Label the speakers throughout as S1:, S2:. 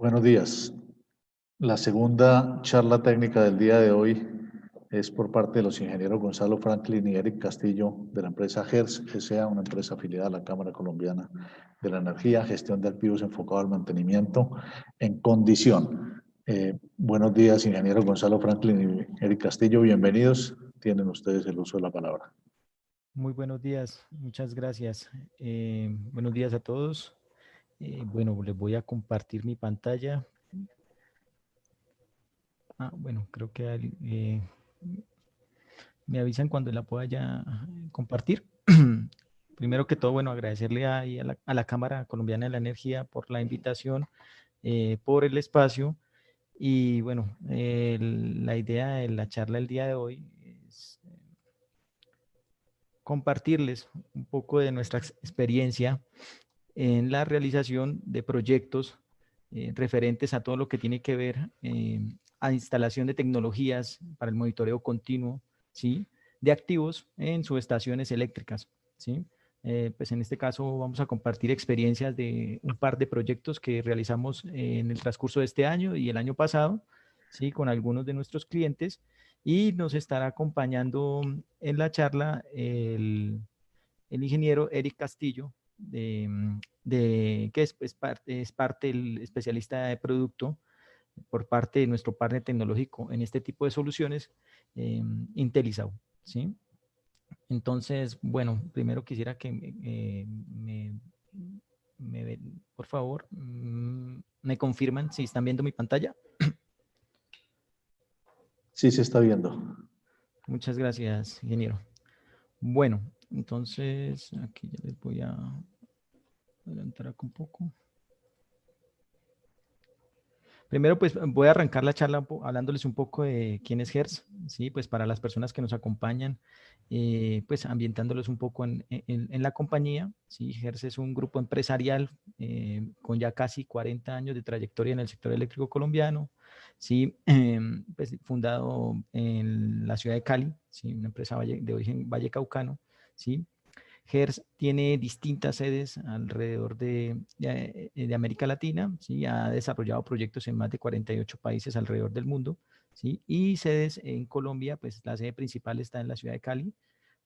S1: Buenos días. La segunda charla técnica del día de hoy es por parte de los ingenieros Gonzalo Franklin y Eric Castillo de la empresa GERS, que sea una empresa afiliada a la Cámara Colombiana de la Energía, gestión de activos enfocado al mantenimiento en condición. Buenos días, ingenieros Gonzalo Franklin y Eric Castillo, bienvenidos. Tienen ustedes el uso de la palabra.
S2: Muy buenos días, muchas gracias. Buenos días a todos. Bueno, les voy a compartir mi pantalla. Bueno, creo que me avisan cuando la pueda ya compartir. Primero que todo, bueno, agradecerle a la Cámara Colombiana de la Energía por la invitación, por el espacio. Y bueno, la idea de la charla el día de hoy es compartirles un poco de nuestra experiencia en la realización de proyectos referentes a todo lo que tiene que ver a instalación de tecnologías para el monitoreo continuo, ¿sí? De activos en subestaciones eléctricas, ¿sí? Pues en este caso vamos a compartir experiencias de un par de proyectos que realizamos en el transcurso de este año y el año pasado, ¿sí? Con algunos de nuestros clientes, y nos estará acompañando en la charla el ingeniero Eric Castillo, que es parte del especialista de producto por parte de nuestro partner tecnológico en este tipo de soluciones, Intelisau, ¿sí? Entonces, bueno, primero quisiera que por favor, me confirman si están viendo mi pantalla.
S1: Sí, se está viendo.
S2: Muchas gracias, ingeniero. Bueno, entonces aquí ya les voy a adelantar acá un poco. Primero, pues voy a arrancar la charla hablándoles un poco de quién es Hertz, ¿sí? Pues para las personas que nos acompañan, pues ambientándoles un poco en la compañía, ¿sí? Hertz es un grupo empresarial con ya casi 40 años de trayectoria en el sector eléctrico colombiano, ¿sí? Pues fundado en la ciudad de Cali, ¿sí? Una empresa de origen vallecaucano, ¿sí? Hertz tiene distintas sedes alrededor de América Latina, ¿sí? Ha desarrollado proyectos en más de 48 países alrededor del mundo, ¿sí? Y sedes en Colombia, pues la sede principal está en la ciudad de Cali,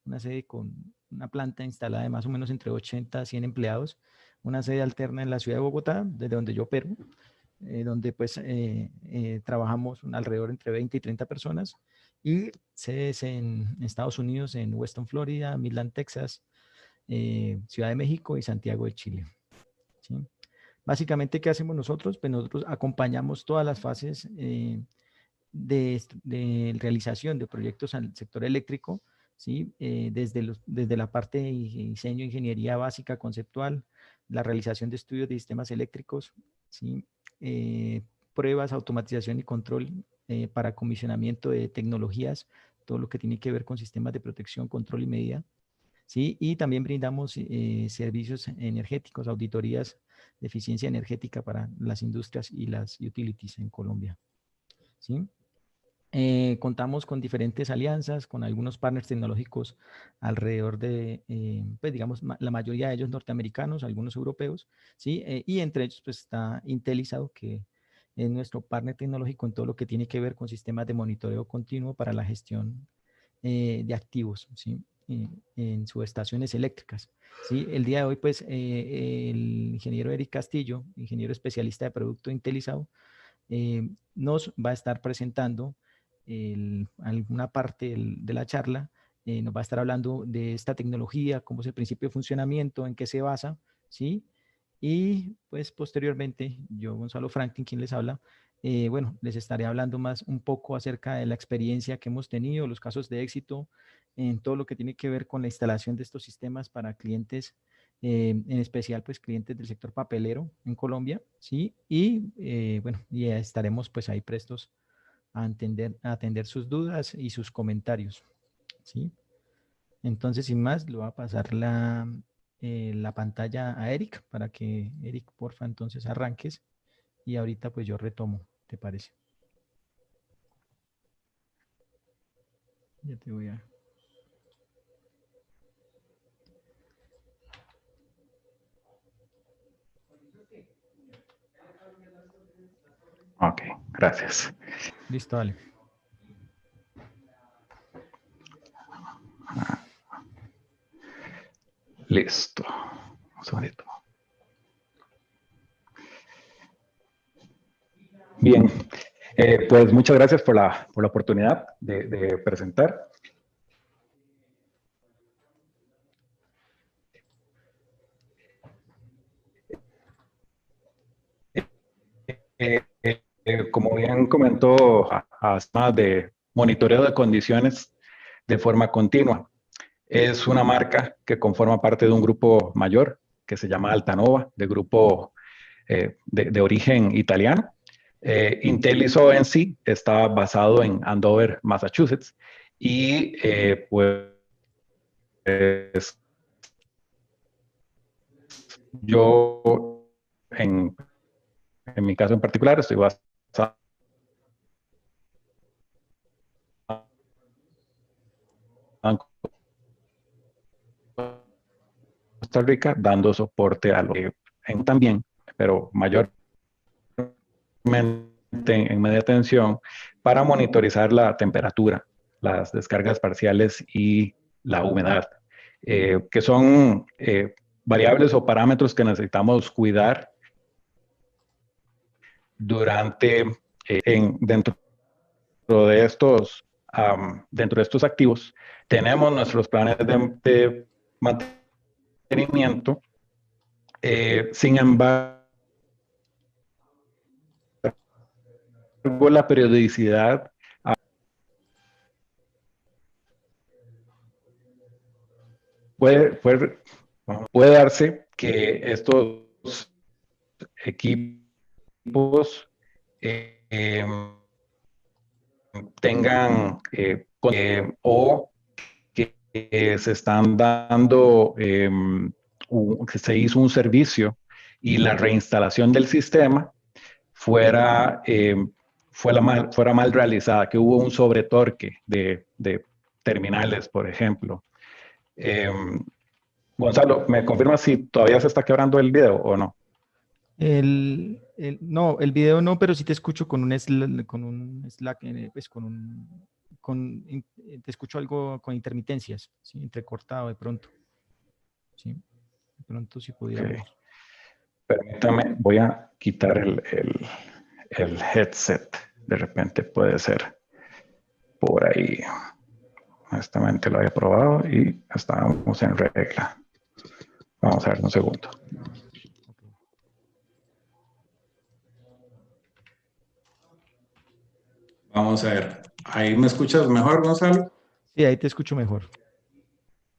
S2: una sede con una planta instalada de más o menos entre 80 a 100 empleados, una sede alterna en la ciudad de Bogotá, desde donde yo opero, donde pues trabajamos alrededor entre 20 y 30 personas, y sedes en Estados Unidos, en Weston, Florida, Midland, Texas, Ciudad de México y Santiago de Chile, ¿sí? Básicamente, ¿qué hacemos nosotros? Pues nosotros acompañamos todas las fases de realización de proyectos al sector eléctrico, ¿sí? Desde la parte de diseño, ingeniería básica, conceptual, la realización de estudios de sistemas eléctricos, ¿sí? Eh, Pruebas, automatización y control para comisionamiento de tecnologías, todo lo que tiene que ver con sistemas de protección, control y medida, ¿sí? Y también brindamos servicios energéticos, auditorías de eficiencia energética para las industrias y las utilities en Colombia, ¿sí? Contamos con diferentes alianzas, con algunos partners tecnológicos alrededor pues digamos, la mayoría de ellos norteamericanos, algunos europeos, ¿sí? Y entre ellos pues está Intelisado, que es nuestro partner tecnológico en todo lo que tiene que ver con sistemas de monitoreo continuo para la gestión de activos, ¿sí? En subestaciones eléctricas, ¿sí? El día de hoy, pues, el ingeniero Eric Castillo, ingeniero especialista de producto Intelisado, nos va a estar presentando alguna parte de la charla, nos va a estar hablando de esta tecnología, cómo es el principio de funcionamiento, en qué se basa, ¿sí? Y pues posteriormente, yo, Gonzalo Franklin, quien les habla, bueno, les estaré hablando más un poco acerca de la experiencia que hemos tenido, los casos de éxito, en todo lo que tiene que ver con la instalación de estos sistemas para clientes, en especial pues clientes del sector papelero en Colombia, ¿sí? Y bueno, y estaremos pues ahí prestos a atender sus dudas y sus comentarios, ¿sí? Entonces, sin más, le voy a pasar la pantalla a Eric para que, Eric, porfa, entonces arranques y ahorita pues yo retomo, ¿te parece? Ya te voy a...
S3: Ok, gracias.
S2: Listo, dale.
S3: Listo. Un segundito. Bien, pues muchas gracias por la oportunidad de presentar. Como bien comentó, de monitoreo de condiciones de forma continua. Es una marca que conforma parte de un grupo mayor que se llama Altanova, de grupo de origen italiano. IntelliSO en sí está basado en Andover, Massachusetts, y pues yo en mi caso en particular estoy basado en Costa Rica, dando soporte a lo que también, pero mayormente en media tensión, para monitorizar la temperatura, las descargas parciales y la humedad, que son variables o parámetros que necesitamos cuidar durante, dentro de estos activos. Tenemos nuestros planes de mantenimiento, sin embargo, la periodicidad puede darse que estos equipos tengan o que se están dando, que se hizo un servicio y la reinstalación del sistema fuera mal realizada, que hubo un sobretorque de terminales, por ejemplo. Gonzalo, ¿me confirma si todavía se está quebrando el video o no?
S2: No, el video no, pero sí te escucho con un Slack, pues te escucho algo con intermitencias, ¿sí? Entrecortado de pronto. ¿Sí? De pronto si pudiéramos.
S3: Okay. Permítame, voy a quitar el headset. De repente puede ser por ahí. Honestamente lo había probado y estábamos en regla. Vamos a ver un segundo. Vamos a ver. ¿Ahí me escuchas mejor, Gonzalo?
S2: Sí, ahí te escucho mejor.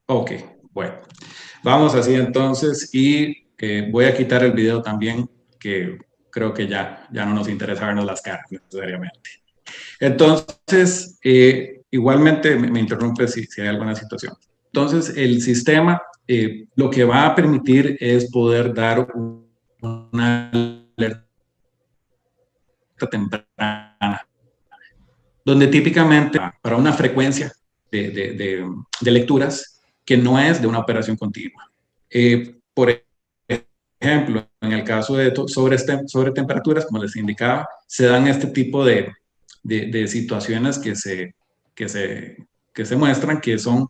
S2: Ok,
S3: bueno. Vamos así entonces y voy a quitar el video también, que creo que ya no nos interesa vernos las caras necesariamente. Entonces, igualmente me interrumpe si hay alguna situación. Entonces, el sistema lo que va a permitir es poder dar una alerta temprana, donde típicamente para una frecuencia de lecturas que no es de una operación continua. Por ejemplo, en el caso de sobre temperaturas, como les indicaba, se dan este tipo de situaciones que se muestran que son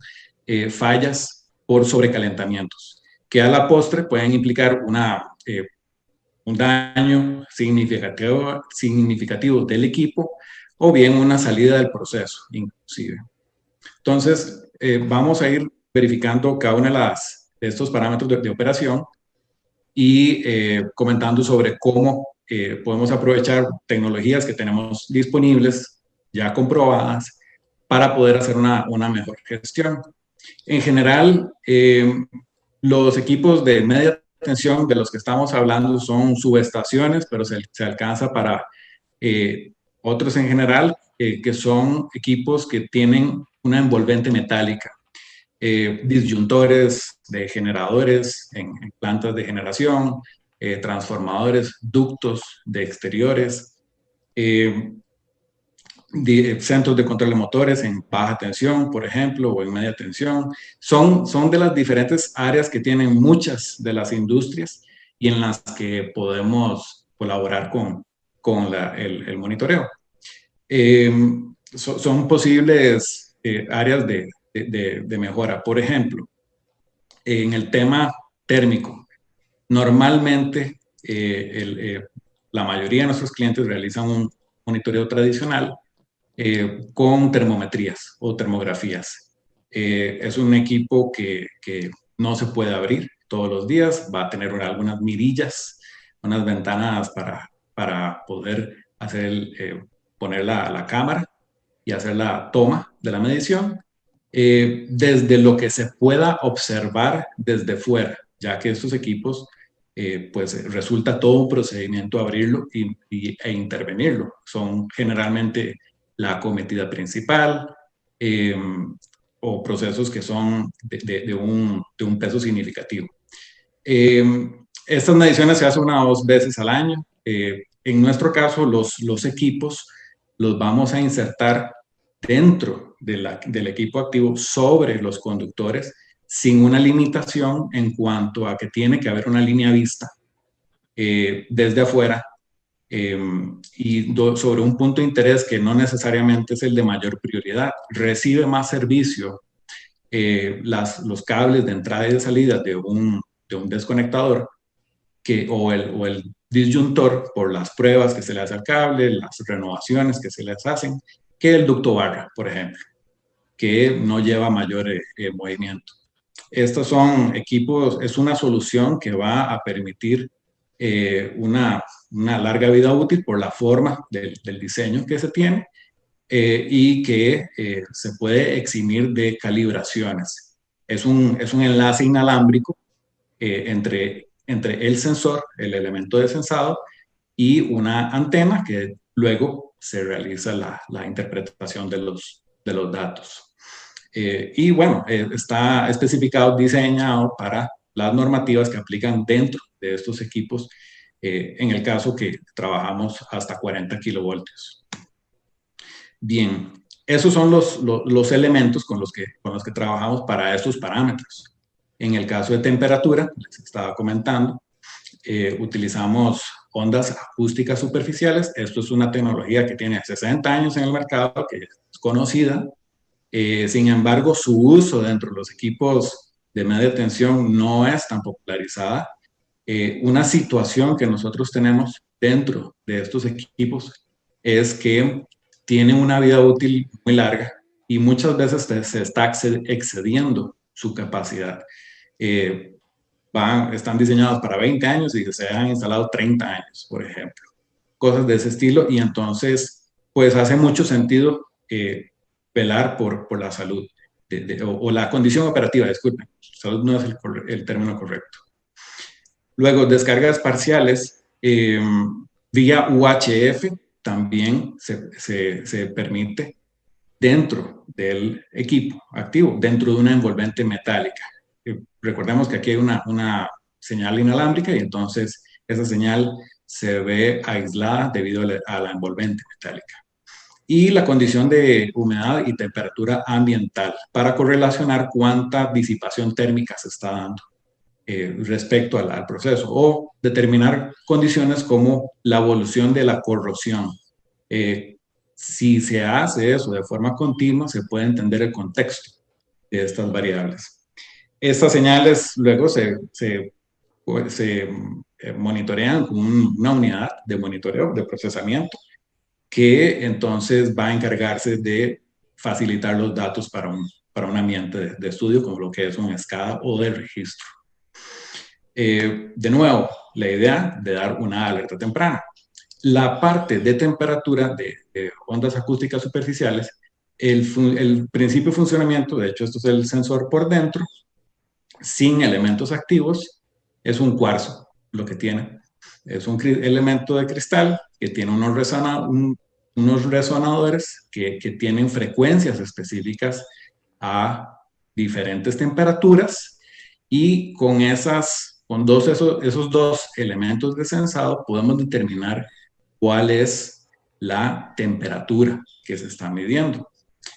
S3: fallas por sobrecalentamientos, que a la postre pueden implicar un daño significativo del equipo o bien una salida del proceso, inclusive. Entonces, vamos a ir verificando cada uno de estos parámetros de operación y comentando sobre cómo podemos aprovechar tecnologías que tenemos disponibles, ya comprobadas, para poder hacer una mejor gestión. En general, los equipos de media tensión de los que estamos hablando son subestaciones, pero se alcanza para otros en general, que son equipos que tienen una envolvente metálica. Disyuntores de generadores en plantas de generación, transformadores, ductos de exteriores, centros de control de motores en baja tensión, por ejemplo, o en media tensión. Son de las diferentes áreas que tienen muchas de las industrias y en las que podemos colaborar con con el monitoreo. Son posibles áreas de mejora. Por ejemplo, en el tema térmico, normalmente la mayoría de nuestros clientes realizan un monitoreo tradicional con termometrías o termografías. Es un equipo que no se puede abrir todos los días, va a tener algunas mirillas, unas ventanas para poder poner la cámara y hacer la toma de la medición, desde lo que se pueda observar desde fuera, ya que estos equipos, pues resulta todo un procedimiento abrirlo e intervenirlo. Son generalmente la acometida principal o procesos que son de un peso significativo. Estas mediciones se hacen 1 o 2 veces al año. En nuestro caso, los equipos los vamos a insertar dentro del equipo activo sobre los conductores sin una limitación en cuanto a que tiene que haber una línea vista desde afuera y sobre un punto de interés que no necesariamente es el de mayor prioridad. Recibe más servicio los cables de entrada y de salida de un desconectador o el disyuntor por las pruebas que se le hace al cable, las renovaciones que se les hacen, que el ducto barra, por ejemplo, que no lleva mayor movimiento. Estos son equipos, es una solución que va a permitir una larga vida útil por la forma del diseño que se tiene y que se puede eximir de calibraciones. Es un enlace inalámbrico entre el sensor, el elemento de sensado, y una antena que luego se realiza la interpretación de los datos. Y bueno, está especificado, diseñado para las normativas que aplican dentro de estos equipos, en el caso que trabajamos hasta 40 kilovoltios. Bien, esos son los elementos con los que trabajamos para estos parámetros. En el caso de temperatura, les estaba comentando, utilizamos ondas acústicas superficiales. Esto es una tecnología que tiene 60 años en el mercado, que es conocida. Sin embargo, su uso dentro de los equipos de media tensión no es tan popularizada. Una situación que nosotros tenemos dentro de estos equipos es que tienen una vida útil muy larga y muchas veces se está excediendo su capacidad. Están diseñados para 20 años y se han instalado 30 años, por ejemplo. Cosas de ese estilo, y entonces, pues hace mucho sentido velar por la salud o la condición operativa, disculpen. Salud no es el término correcto. Luego, descargas parciales vía UHF también se permite dentro del equipo activo, dentro de una envolvente metálica. Recordemos que aquí hay una señal inalámbrica y entonces esa señal se ve aislada debido a la envolvente metálica. Y la condición de humedad y temperatura ambiental para correlacionar cuánta disipación térmica se está dando respecto al proceso, o determinar condiciones como la evolución de la corrosión. Si se hace eso de forma continua, se puede entender el contexto de estas variables. Estas señales luego se monitorean con una unidad de monitoreo, de procesamiento, que entonces va a encargarse de facilitar los datos para un ambiente de estudio, como lo que es un SCADA o de registro. De nuevo, la idea de dar una alerta temprana. La parte de temperatura de ondas acústicas superficiales, el principio de funcionamiento, de hecho esto es el sensor por dentro, sin elementos activos, es un cuarzo lo que tiene. Es un elemento de cristal que tiene unos resonadores que tienen frecuencias específicas a diferentes temperaturas, y con esos dos elementos de sensado podemos determinar cuál es la temperatura que se está midiendo.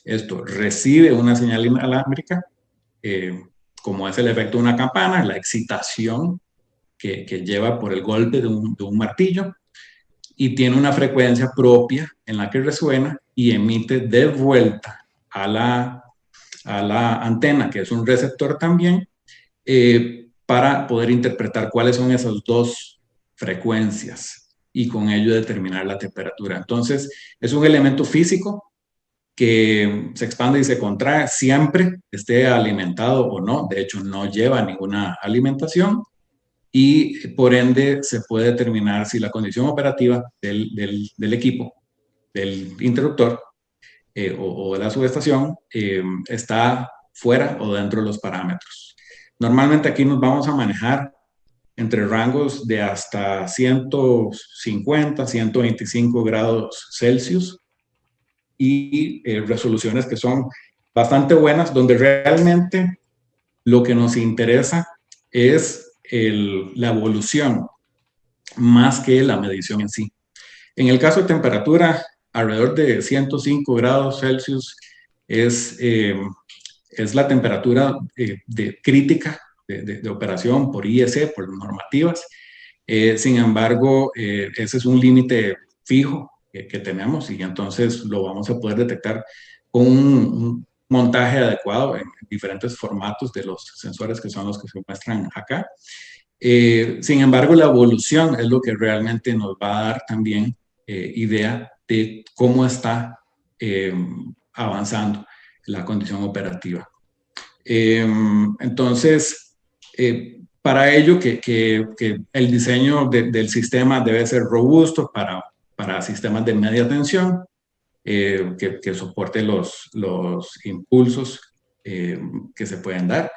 S3: Esto recibe una señal inalámbrica, como es el efecto de una campana, la excitación que lleva por el golpe de un martillo, y tiene una frecuencia propia en la que resuena y emite de vuelta a la antena, que es un receptor también, para poder interpretar cuáles son esas dos frecuencias y con ello determinar la temperatura. Entonces, es un elemento físico que se expande y se contrae siempre, esté alimentado o no. De hecho, no lleva ninguna alimentación y por ende se puede determinar si la condición operativa del equipo, del interruptor o de la subestación está fuera o dentro de los parámetros. Normalmente aquí nos vamos a manejar entre rangos de hasta 150, 125 grados Celsius y resoluciones que son bastante buenas, donde realmente lo que nos interesa es la evolución más que la medición en sí. En el caso de temperatura, alrededor de 105 grados Celsius es la temperatura crítica de operación por IEC, por normativas. Sin embargo, ese es un límite fijo que tenemos y entonces lo vamos a poder detectar con un montaje adecuado en diferentes formatos de los sensores que son los que se muestran acá. Sin embargo, la evolución es lo que realmente nos va a dar también idea de cómo está avanzando la condición operativa. Entonces, para ello que el diseño del sistema debe ser robusto para sistemas de media tensión, que soporte los impulsos que se pueden dar,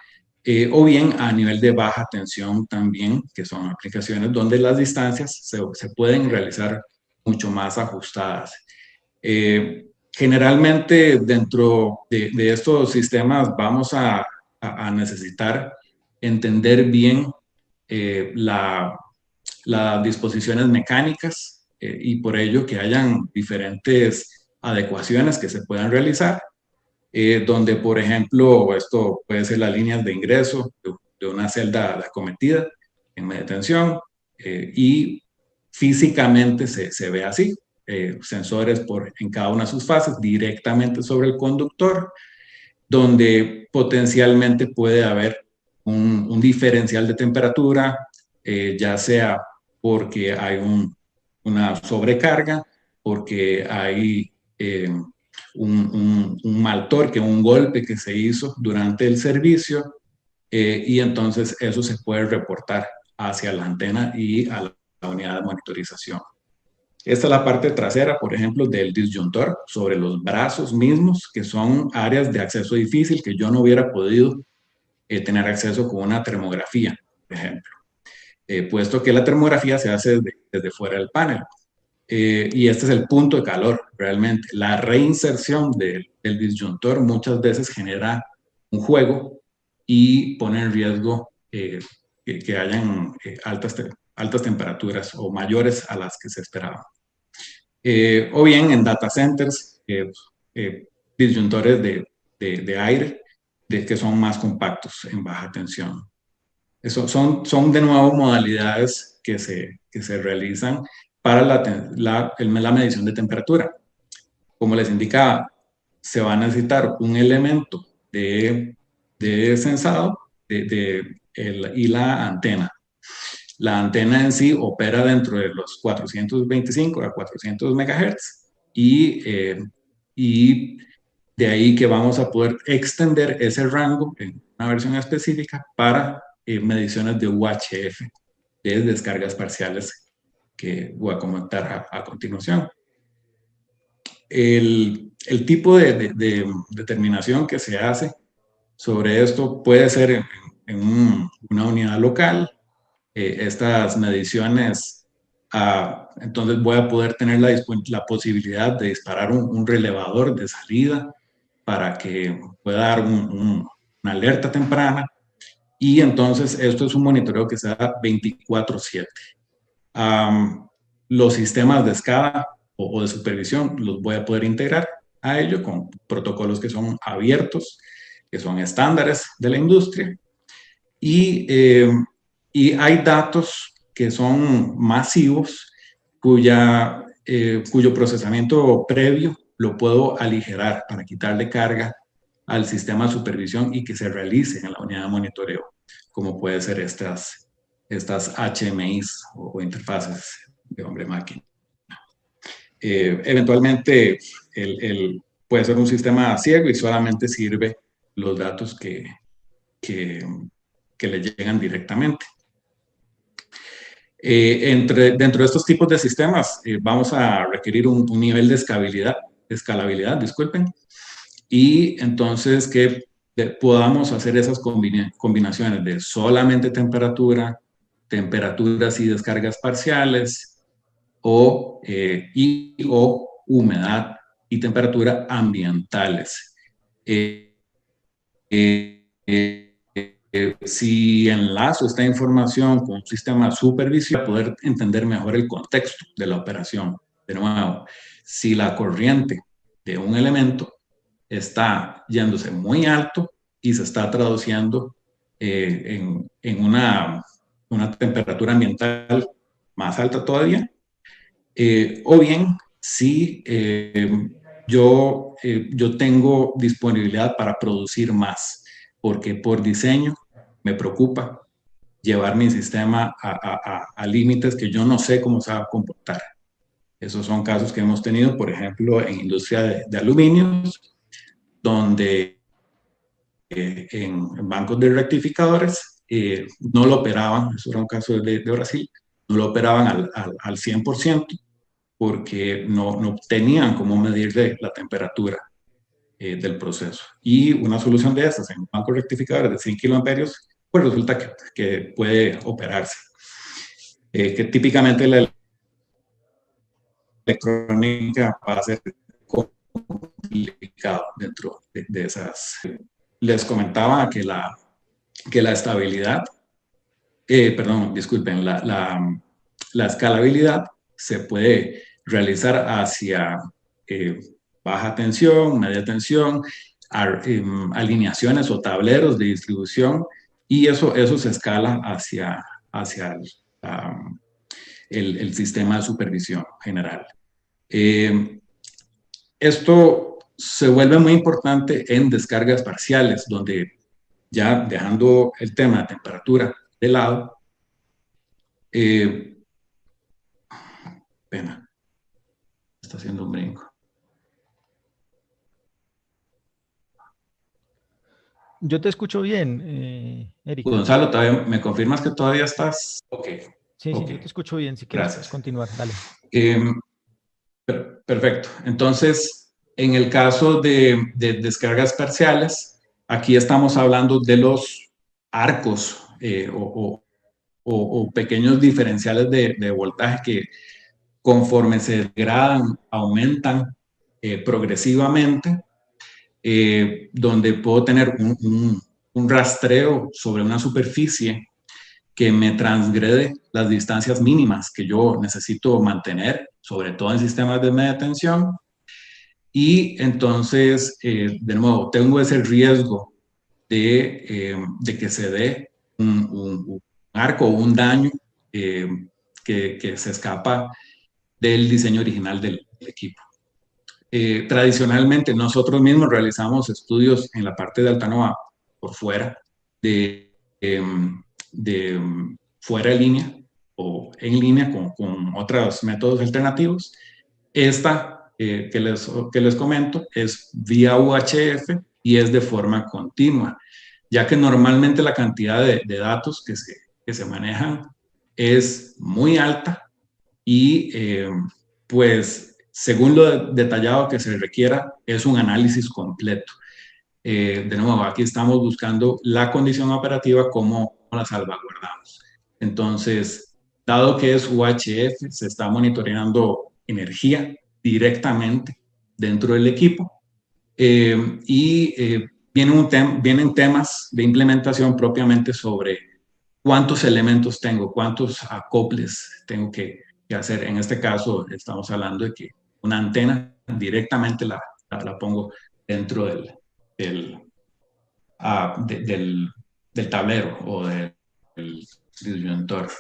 S3: o bien a nivel de baja tensión también, que son aplicaciones donde las distancias se pueden realizar mucho más ajustadas. Generalmente dentro de estos sistemas vamos a necesitar entender bien las disposiciones mecánicas y por ello que hayan diferentes adecuaciones que se puedan realizar, donde por ejemplo esto puede ser las líneas de ingreso de una celda acometida en media tensión y físicamente se ve así. Sensores en cada una de sus fases directamente sobre el conductor, donde potencialmente puede haber un diferencial de temperatura, ya sea porque hay una sobrecarga, porque hay un mal torque, un golpe que se hizo durante el servicio, y entonces eso se puede reportar hacia la antena y a la unidad de monitorización. Esta es la parte trasera, por ejemplo, del disyuntor, sobre los brazos mismos, que son áreas de acceso difícil que yo no hubiera podido tener acceso con una termografía, por ejemplo. Puesto que la termografía se hace desde fuera del panel. Y este es el punto de calor, realmente. La reinserción del disyuntor muchas veces genera un juego y pone en riesgo que hayan altas temperaturas o mayores a las que se esperaban. O bien en data centers, disyuntores de aire que son más compactos en baja tensión. Son de nuevo modalidades que se realizan para la medición de temperatura. Como les indicaba, se va a necesitar un elemento de sensado y la antena. La antena en sí opera dentro de los 425 a 400 MHz y de ahí que vamos a poder extender ese rango en una versión específica para mediciones de UHF, de descargas parciales que voy a comentar a continuación. El tipo de determinación que se hace sobre esto puede ser en una unidad local. Estas mediciones, entonces voy a poder tener la posibilidad de disparar un relevador de salida para que pueda dar una alerta temprana, y entonces esto es un monitoreo que se da 24/7. Los sistemas de SCADA o de supervisión los voy a poder integrar a ello con protocolos que son abiertos, que son estándares de la industria, y hay datos que son masivos, cuyo procesamiento previo lo puedo aligerar para quitarle carga al sistema de supervisión y que se realice en la unidad de monitoreo, como puede ser estas HMIs o interfaces de hombre-máquina. Eventualmente, puede ser un sistema ciego y solamente sirve los datos que le llegan directamente. Dentro de estos tipos de sistemas vamos a requerir un nivel de escalabilidad, disculpen, y entonces que podamos hacer esas combinaciones de solamente temperaturas y descargas parciales, o humedad y temperatura ambientales. Si enlazo esta información con un sistema de supervisión, para poder entender mejor el contexto de la operación. De nuevo, si la corriente de un elemento está yéndose muy alto y se está traduciendo en una temperatura ambiental más alta todavía, o bien si yo tengo disponibilidad para producir más, porque por diseño me preocupa llevar mi sistema a límites que yo no sé cómo se va a comportar. Esos son casos que hemos tenido, por ejemplo, en industria de aluminios, donde en bancos de rectificadores no lo operaban, eso era un caso de Brasil, no lo operaban al 100%, porque no tenían cómo medir la temperatura del proceso. Y una solución de estas en un banco rectificador de 100 kiloamperios, pues resulta que puede operarse. Que típicamente la electrónica va a ser complicado dentro de esas. Les comentaba que la estabilidad, perdón, disculpen, la escalabilidad se puede realizar hacia baja tensión, media tensión, alineaciones o tableros de distribución, y eso se escala hacia el sistema de supervisión general. Esto se vuelve muy importante en descargas parciales, donde ya dejando el tema de temperatura de lado, pena, está haciendo un brinco.
S2: Yo te escucho bien, Eric.
S3: Gonzalo, ¿me confirmas que todavía estás? Ok.
S2: Sí,
S3: okay.
S2: Yo te escucho bien. Si quieres,
S3: Gracias.
S2: Continuar, dale.
S3: Perfecto. Entonces, en el caso de descargas parciales, aquí estamos hablando de los arcos o pequeños diferenciales de voltaje que, conforme se degradan, aumentan progresivamente, donde puedo tener un rastreo sobre una superficie que me transgrede las distancias mínimas que yo necesito mantener, sobre todo en sistemas de media tensión. Y entonces, de nuevo, tengo ese riesgo de que se dé un arco o un daño que se escapa del diseño original del equipo. Tradicionalmente, nosotros mismos realizamos estudios en la parte de Altanova por fuera, fuera de línea o en línea con otros métodos alternativos. Esta que les comento es vía UHF y es de forma continua, ya que normalmente la cantidad de datos que se manejan es muy alta y pues según lo detallado que se requiera, es un análisis completo. De nuevo, aquí estamos buscando la condición operativa, cómo la salvaguardamos. Entonces, dado que es UHF, se está monitoreando energía directamente dentro del equipo y vienen temas de implementación propiamente sobre cuántos elementos tengo, cuántos acoples tengo que hacer. En este caso, estamos hablando de que una antena directamente la pongo dentro del tablero o del disyuntor.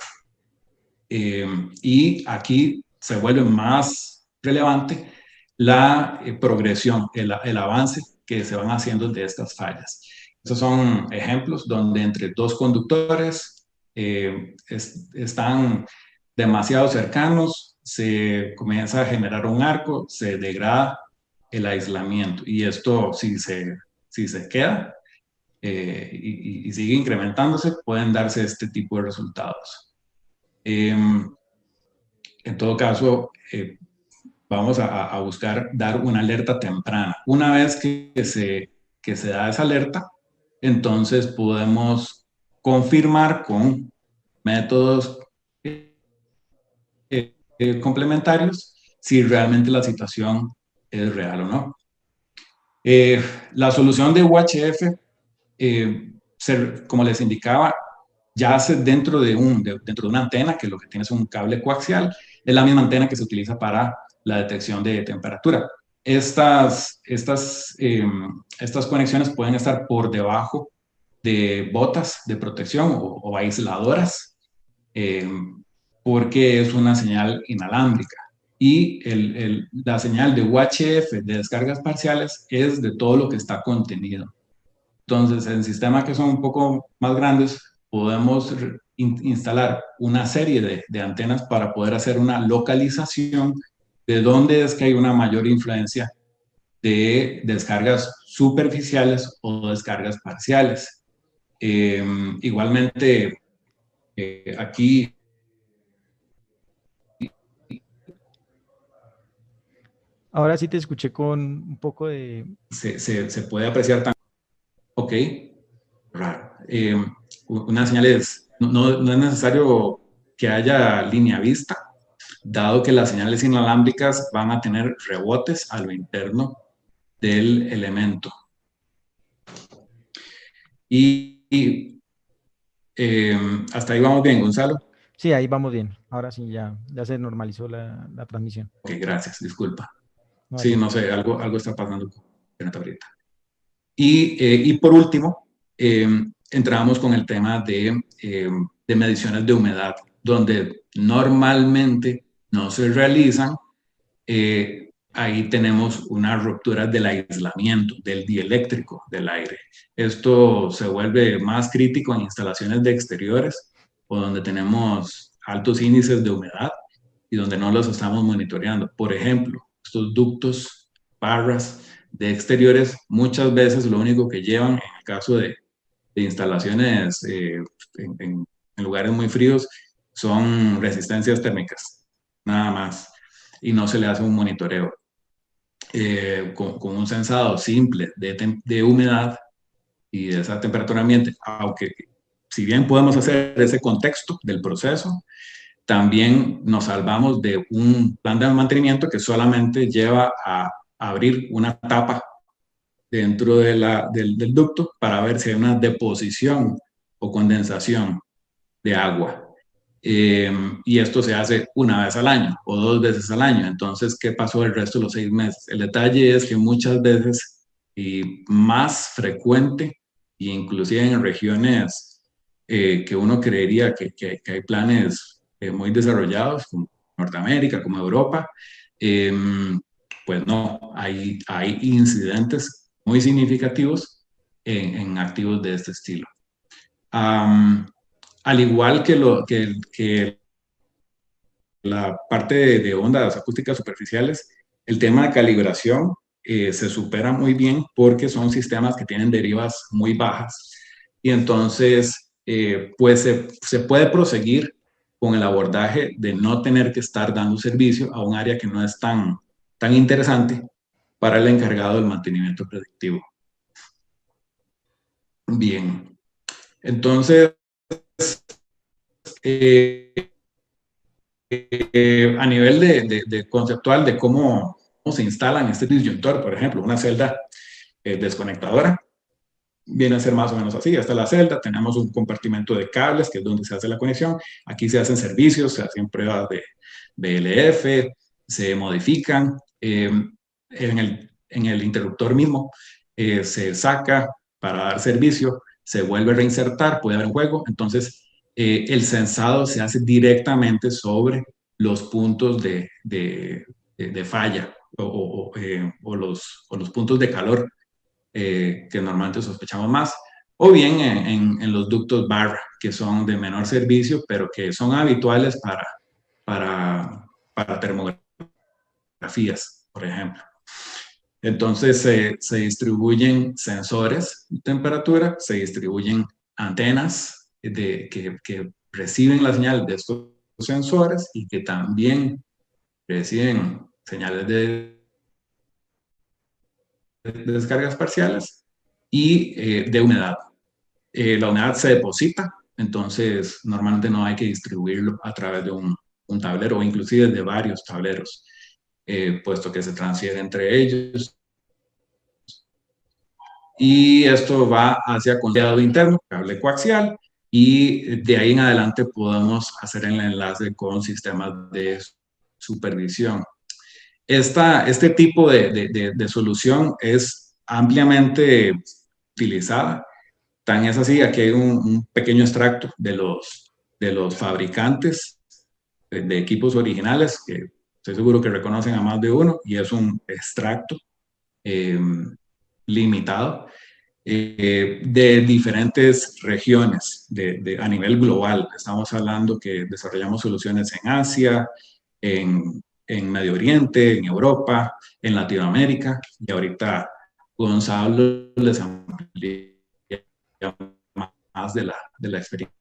S3: Y aquí se vuelve más relevante la progresión, el avance que se van haciendo de estas fallas. Estos son ejemplos donde entre dos conductores están demasiado cercanos, se comienza a generar un arco, se degrada el aislamiento, y esto si se queda y sigue incrementándose, pueden darse este tipo de resultados. En todo caso, vamos a buscar dar una alerta temprana. Una vez que se da esa alerta, entonces podemos confirmar con métodos complementarios si realmente la situación es real o no. La solución de UHF, como les indicaba, yace dentro de una antena, que lo que tiene es un cable coaxial. Es la misma antena que se utiliza para la detección de temperatura. Estas conexiones pueden estar por debajo de botas de protección o aisladoras, porque es una señal inalámbrica. Y la señal de UHF de descargas parciales es de todo lo que está contenido. Entonces, en sistemas que son un poco más grandes, podemos instalar una serie de antenas para poder hacer una localización de dónde es que hay una mayor influencia de descargas superficiales o descargas parciales. Igualmente, aquí
S2: Ahora sí te escuché con un poco de...
S3: se puede apreciar también. Ok, raro. Una señal es, no es necesario que haya línea vista, dado que las señales inalámbricas van a tener rebotes a lo interno del elemento. Hasta ahí vamos bien, Gonzalo.
S2: Sí, ahí vamos bien. Ahora sí ya se normalizó la transmisión.
S3: Ok, gracias, disculpa.
S2: No,
S3: Sí, no sé, algo está pasando con internet ahorita. Y por último, entramos con el tema de mediciones de humedad, donde normalmente no se realizan. Ahí tenemos una ruptura del aislamiento, del dieléctrico del aire. Esto se vuelve más crítico en instalaciones de exteriores o donde tenemos altos índices de humedad y donde no los estamos monitoreando. Por ejemplo, estos ductos, barras de exteriores, muchas veces lo único que llevan, en el caso de instalaciones en lugares muy fríos, son resistencias térmicas, nada más, y no se le hace un monitoreo. Con un sensado simple de humedad y de esa temperatura ambiente, aunque si bien podemos hacer ese contexto del proceso, también nos salvamos de un plan de mantenimiento que solamente lleva a abrir una tapa dentro del ducto para ver si hay una deposición o condensación de agua. Y esto se hace una vez al año o 2 veces al año. Entonces, ¿qué pasó el resto de los 6 meses? El detalle es que muchas veces, y más frecuente, e inclusive en regiones que uno creería que hay planes muy desarrollados, como Norteamérica, como Europa, pues no, hay incidentes muy significativos en activos de este estilo. Al igual que la parte de ondas acústicas superficiales, el tema de calibración se supera muy bien porque son sistemas que tienen derivas muy bajas y entonces pues se puede proseguir con el abordaje de no tener que estar dando servicio a un área que no es tan interesante para el encargado del mantenimiento predictivo. Bien, entonces a nivel de conceptual de cómo se instala en este disyuntor, por ejemplo, una celda desconectadora, viene a ser más o menos así. Esta es la celda, tenemos un compartimento de cables, que es donde se hace la conexión. Aquí se hacen servicios, se hacen pruebas de BLF, se modifican. En el interruptor mismo se saca para dar servicio, se vuelve a reinsertar, puede haber un juego. Entonces, el sensado se hace directamente sobre los puntos de falla o los puntos de calor que normalmente sospechamos más, o bien en los ductos barra, que son de menor servicio, pero que son habituales para termografías, por ejemplo. Entonces se distribuyen sensores de temperatura, se distribuyen antenas que reciben la señal de estos sensores y que también reciben señales de descargas parciales y de humedad. La humedad se deposita, entonces normalmente no hay que distribuirlo a través de un tablero o inclusive de varios tableros, puesto que se transfiere entre ellos. Y esto va hacia condensador interno, cable coaxial, y de ahí en adelante podemos hacer el enlace con sistemas de supervisión. Este tipo de solución es ampliamente utilizada. Tan es así, aquí hay un pequeño extracto de los fabricantes de equipos originales, que estoy seguro que reconocen a más de uno, y es un extracto limitado de diferentes regiones a nivel global. Estamos hablando que desarrollamos soluciones en Asia, en Medio Oriente, en Europa, en Latinoamérica, y ahorita Gonzalo les amplía más de la experiencia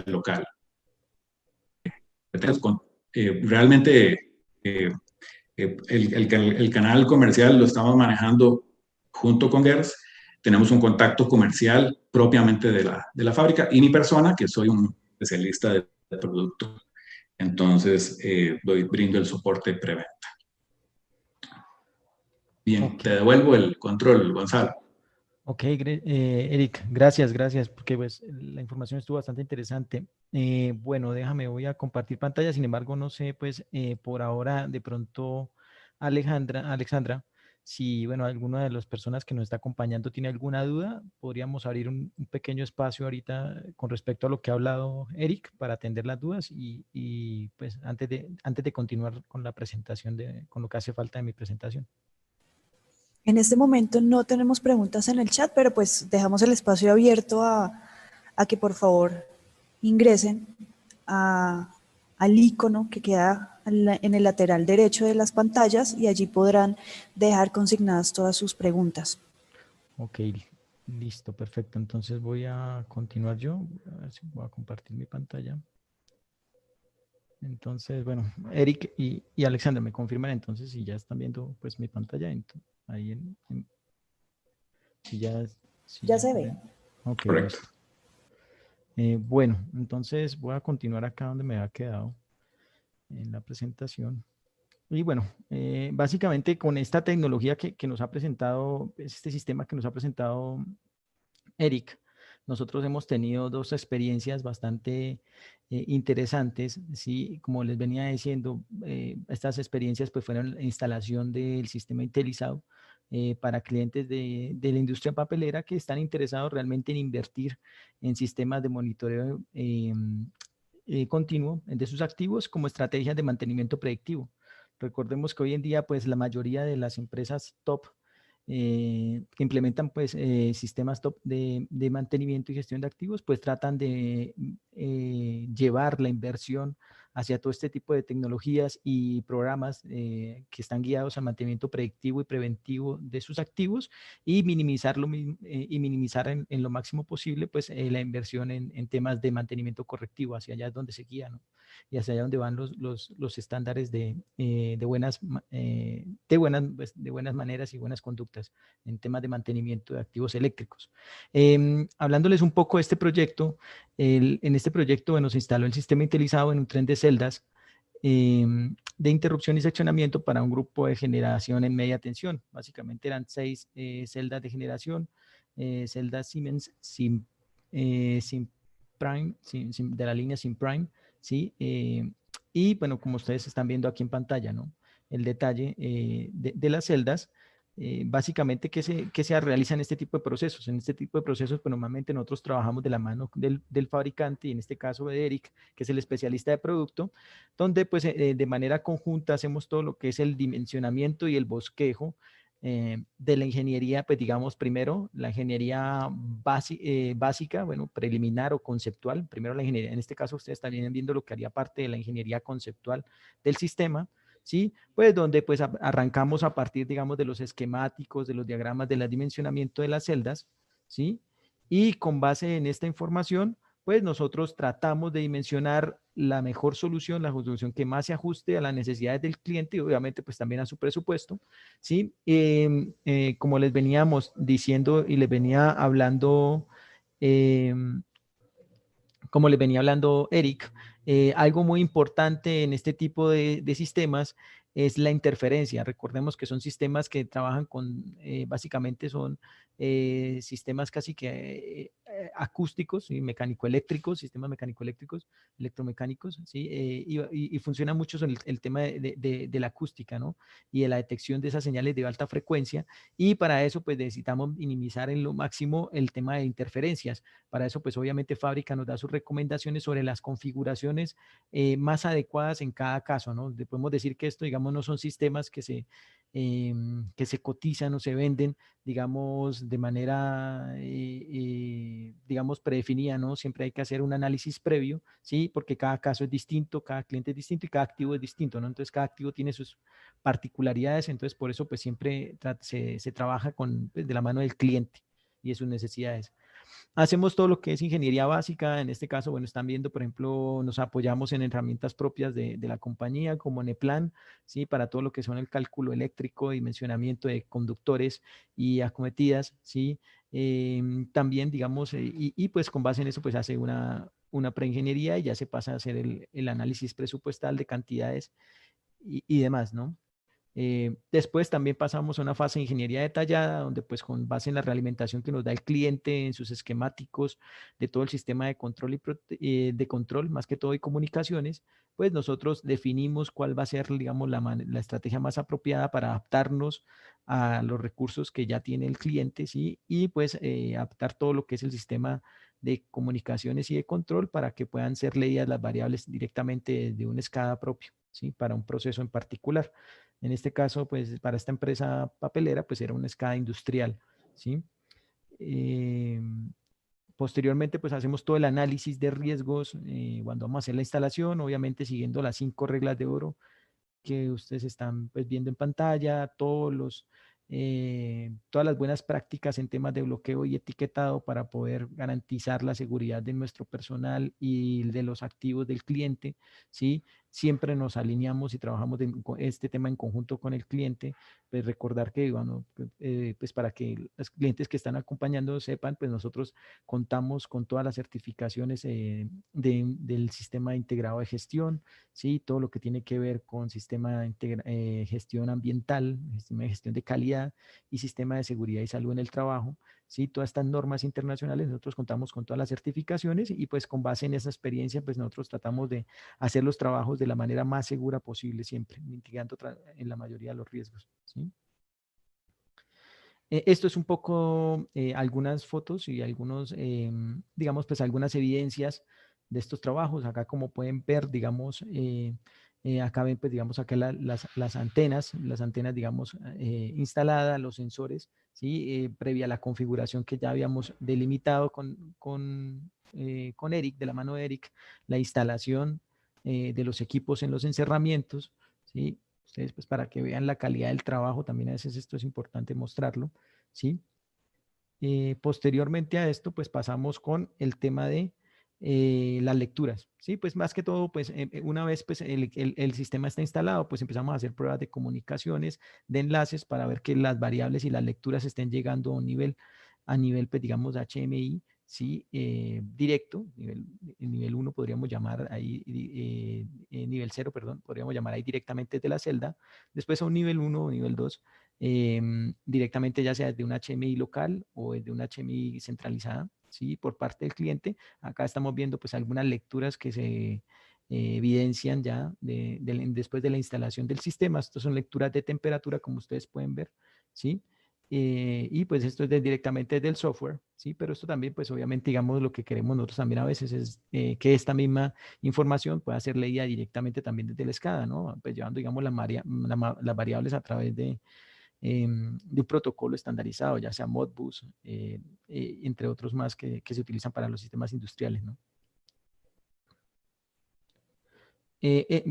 S3: local. Entonces, realmente el canal comercial lo estamos manejando junto con GERS. Tenemos un contacto comercial propiamente de la fábrica y mi persona, que soy un especialista de producto. Entonces, brindo el soporte preventa. Bien, okay. Te devuelvo el control, Gonzalo.
S2: Ok, Eric, gracias, porque pues la información estuvo bastante interesante. Bueno, voy a compartir pantalla, sin embargo, no sé, pues por ahora de pronto Alexandra, si, bueno, alguna de las personas que nos está acompañando tiene alguna duda, podríamos abrir un pequeño espacio ahorita con respecto a lo que ha hablado Eric para atender las dudas y pues antes de continuar con la presentación, con lo que hace falta de mi presentación.
S4: En este momento no tenemos preguntas en el chat, pero pues dejamos el espacio abierto a que por favor ingresen al icono que queda en el lateral derecho de las pantallas y allí podrán dejar consignadas todas sus preguntas.
S2: Ok, listo, perfecto. Entonces voy a continuar yo. A ver si voy a compartir mi pantalla. Entonces, bueno, Eric y Alexandra me confirman entonces si ya están viendo pues mi pantalla. Ahí si
S4: ya se ve.
S2: Ok,
S3: correcto.
S2: Bueno, entonces voy a continuar acá donde me había quedado en la presentación. Y bueno, básicamente con esta tecnología que nos ha presentado, este sistema que nos ha presentado Eric, nosotros hemos tenido dos experiencias bastante interesantes, ¿sí? Como les venía diciendo, estas experiencias pues fueron la instalación del sistema Intelizado para clientes de la industria papelera que están interesados realmente en invertir en sistemas de monitoreo continuo de sus activos como estrategias de mantenimiento predictivo. Recordemos que hoy en día pues la mayoría de las empresas top que implementan pues sistemas top de mantenimiento y gestión de activos, pues tratan de llevar la inversión hacia todo este tipo de tecnologías y programas que están guiados al mantenimiento predictivo y preventivo de sus activos y minimizar en lo máximo posible pues la inversión en temas de mantenimiento correctivo, hacia allá es donde se guía, ¿no? Y hacia allá donde van los estándares de buenas maneras y buenas conductas en temas de mantenimiento de activos eléctricos. Hablándoles un poco de este proyecto, en este proyecto, bueno, se instaló el sistema Intelizado en un tren de celdas de interrupción y seccionamiento para un grupo de generación en media tensión. Básicamente eran 6 celdas de generación, celdas Siemens Prime, de la línea Sim Prime, ¿sí? Y bueno, como ustedes están viendo aquí en pantalla, ¿no? El detalle de las celdas, Básicamente, ¿qué se realiza en este tipo de procesos? En este tipo de procesos, pues normalmente nosotros trabajamos de la mano del fabricante, y en este caso de Eric, que es el especialista de producto, donde pues de manera conjunta hacemos todo lo que es el dimensionamiento y el bosquejo de la ingeniería, pues digamos primero la ingeniería básica, bueno, preliminar o conceptual. Primero la ingeniería, en este caso ustedes también viendo lo que haría parte de la ingeniería conceptual del sistema, ¿sí? Pues donde pues arrancamos a partir, digamos, de los esquemáticos, de los diagramas, del dimensionamiento de las celdas, ¿sí? Y con base en esta información, pues nosotros tratamos de dimensionar la mejor solución, la solución que más se ajuste a las necesidades del cliente y obviamente pues también a su presupuesto, ¿sí? Como les veníamos diciendo y les venía hablando, eh, como les venía hablando Eric, algo muy importante en este tipo de sistemas es la interferencia. Recordemos que son sistemas que trabajan con, básicamente son sistemas casi que acústicos y mecánico-eléctricos, sistemas mecánico-eléctricos, electromecánicos, ¿sí? Y funciona mucho en el tema de la acústica, ¿no? Y de la detección de esas señales de alta frecuencia. Y para eso, pues necesitamos minimizar en lo máximo el tema de interferencias. Para eso, pues obviamente Fábrica nos da sus recomendaciones sobre las configuraciones más adecuadas en cada caso, ¿no? Podemos decir que esto, digamos, no son sistemas que se cotizan o se venden, digamos, de manera, digamos, predefinida, ¿no? Siempre hay que hacer un análisis previo, ¿sí? Porque cada caso es distinto, cada cliente es distinto y cada activo es distinto, ¿no? Entonces, cada activo tiene sus particularidades, entonces, por eso, pues, siempre se trabaja pues, de la mano del cliente y de sus necesidades. Hacemos todo lo que es ingeniería básica. En este caso, bueno, están viendo, por ejemplo, nos apoyamos en herramientas propias de la compañía, como Neplan, ¿sí? Para todo lo que son el cálculo eléctrico, dimensionamiento de conductores y acometidas, ¿sí? También, digamos, pues con base en eso, pues hace una preingeniería y ya se pasa a hacer el análisis presupuestal de cantidades y demás, ¿no? Después también pasamos a una fase de ingeniería detallada, donde pues con base en la realimentación que nos da el cliente, en sus esquemáticos de todo el sistema de control, de control más que todo y comunicaciones, pues nosotros definimos cuál va a ser, digamos, la estrategia más apropiada para adaptarnos a los recursos que ya tiene el cliente, ¿sí? Y pues adaptar todo lo que es el sistema de comunicaciones y de control para que puedan ser leídas las variables directamente de un SCADA propio, ¿sí? Para un proceso en particular. En este caso, pues para esta empresa papelera, pues era una escala industrial, ¿sí? Eh, Posteriormente, pues hacemos todo el análisis de riesgos cuando vamos a hacer la instalación, obviamente siguiendo las 5 reglas de oro que ustedes están pues, viendo en pantalla, todas las buenas prácticas en temas de bloqueo y etiquetado para poder garantizar la seguridad de nuestro personal y de los activos del cliente, ¿sí? Siempre nos alineamos y trabajamos con este tema en conjunto con el cliente, pues recordar que, bueno, pues para que los clientes que están acompañando sepan, pues nosotros contamos con todas las certificaciones del sistema integrado de gestión, ¿sí? Todo lo que tiene que ver con sistema de gestión ambiental, sistema de gestión de calidad y sistema de seguridad y salud en el trabajo, ¿sí? Todas estas normas internacionales, nosotros contamos con todas las certificaciones y pues con base en esa experiencia, pues nosotros tratamos de hacer los trabajos de la manera más segura posible siempre, mitigando en la mayoría de los riesgos, ¿sí? Esto es un poco algunas fotos y algunos, digamos, pues algunas evidencias de estos trabajos. Acá como pueden ver, digamos, acá ven, pues digamos, acá las antenas, digamos, instaladas, los sensores, ¿sí? Previa a la configuración que ya habíamos delimitado con Eric, de la mano de Eric, la instalación de los equipos en los encerramientos, ¿sí? Ustedes, pues para que vean la calidad del trabajo, también a veces esto es importante mostrarlo, ¿sí? Posteriormente a esto, pues pasamos con el tema de las lecturas, ¿sí? Pues más que todo, pues una vez pues, el sistema está instalado, pues empezamos a hacer pruebas de comunicaciones, de enlaces, para ver que las variables y las lecturas estén llegando a nivel pues digamos, HMI, ¿sí? Directo, nivel 1 podríamos llamar ahí, nivel 0, perdón, podríamos llamar ahí directamente desde la celda, después a un nivel 1 o nivel 2, directamente ya sea desde un HMI local o desde un HMI centralizada, ¿sí? Por parte del cliente. Acá estamos viendo pues algunas lecturas que se evidencian ya después de la instalación del sistema. Estas son lecturas de temperatura, como ustedes pueden ver, ¿sí? Y pues esto es directamente del software, ¿sí? Pero esto también, pues obviamente, digamos, lo que queremos nosotros también a veces es que esta misma información pueda ser leída directamente también desde la SCADA, ¿no? Pues llevando, digamos, las variables a través de un protocolo estandarizado, ya sea Modbus, entre otros más que se utilizan para los sistemas industriales, ¿no?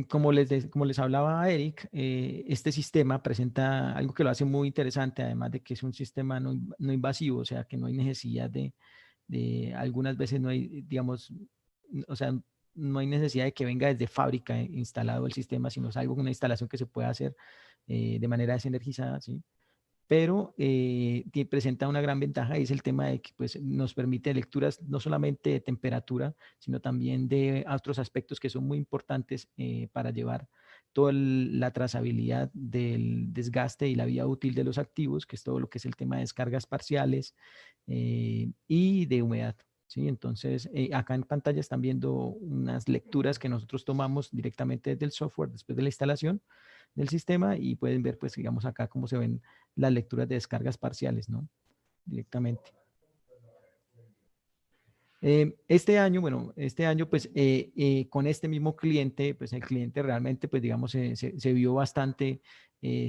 S2: Como les hablaba Eric, este sistema presenta algo que lo hace muy interesante, además de que es un sistema no invasivo, o sea, que no hay necesidad de algunas veces no hay, digamos, o sea, no hay necesidad de que venga desde fábrica instalado el sistema, sino es algo, una instalación que se puede hacer de manera desenergizada, ¿sí? Pero presenta una gran ventaja y es el tema de que pues, nos permite lecturas no solamente de temperatura, sino también de otros aspectos que son muy importantes para llevar toda la trazabilidad del desgaste y la vida útil de los activos, que es todo lo que es el tema de descargas parciales y de humedad. ¿Sí? Entonces, acá en pantalla están viendo unas lecturas que nosotros tomamos directamente desde el software después de la instalación del sistema y pueden ver, pues, digamos acá cómo se ven las lecturas de descargas parciales, ¿no? Directamente. Este año, bueno, pues con este mismo cliente, pues el cliente realmente, pues digamos, se vio bastante